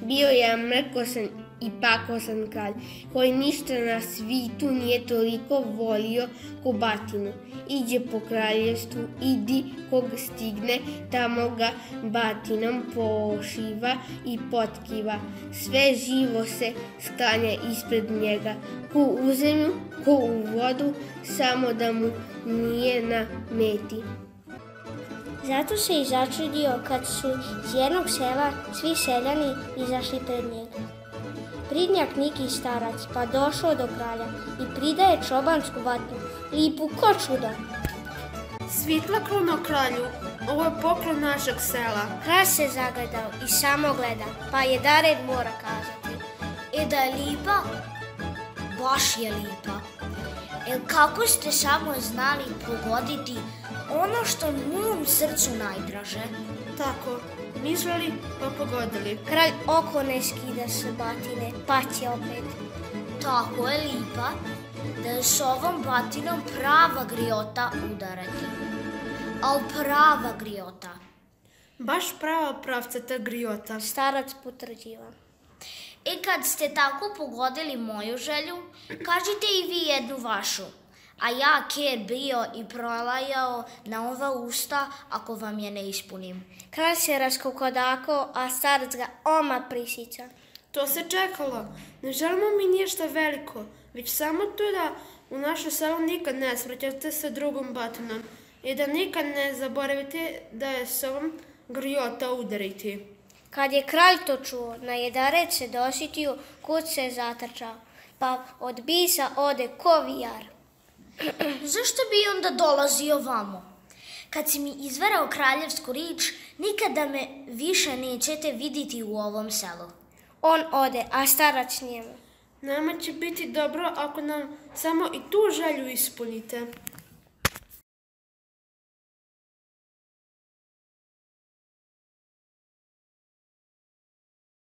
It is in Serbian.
Bio je mrkosan i pakosan kralj, koji ništa na svitu nije toliko volio ko batinu. Iđe po kraljevstvu, idi kog stigne, tamo ga batinom pošiva i potkiva. Sve živo se sklanja ispred njega, ko u zemlju, ko u vodu, samo da mu nije na meti. Zato se i začudio kad su iz jednog sela svi seljani izašli pred njega. Pridnjak Niki starac pa došao do kralja i pridaje čobansku vatnu, lipu ko čudo. Svitla kruno kralju, ovo je poklon našeg sela. Kralj se zagledao i samo gleda, pa je Dared mora kazati. Da je lipa? Baš je lipa. Kako ste samo znali pogoditi ono što mom srcu najdraže? Tako, mislili pa pogodili. Kralj oko ne skida s batine, pa će opet. Tako je lipa, da je s ovom batinom prava griota udarati. Al prava griota. Baš prava pravcata griota. Starac potvrđiva. Kad ste tako pogodili moju želju, kažite i vi jednu vašu. A ja ker bio i prolajao na ova usta ako vam je ne ispunim. Kralj se raskokodako, a starac ga oma prisica. To se čekalo. Ne želimo mi ništa veliko, već samo to da u naše selo nikad ne srećete sa drugom batinom i da nikad ne zaboravite da je s ovom griota udariti. Kad je kralj to čuo, na Dared se dosjetio kud se zatrčao, pa od bisa ode ko vijar. Zašto bi onda dolazio vamo? Kad si mi izvarao kraljevsku rič, nikada me više nećete vidjeti u ovom selu. On ode, a starac njemu. Nama će biti dobro ako nam samo i tu želju ispunite.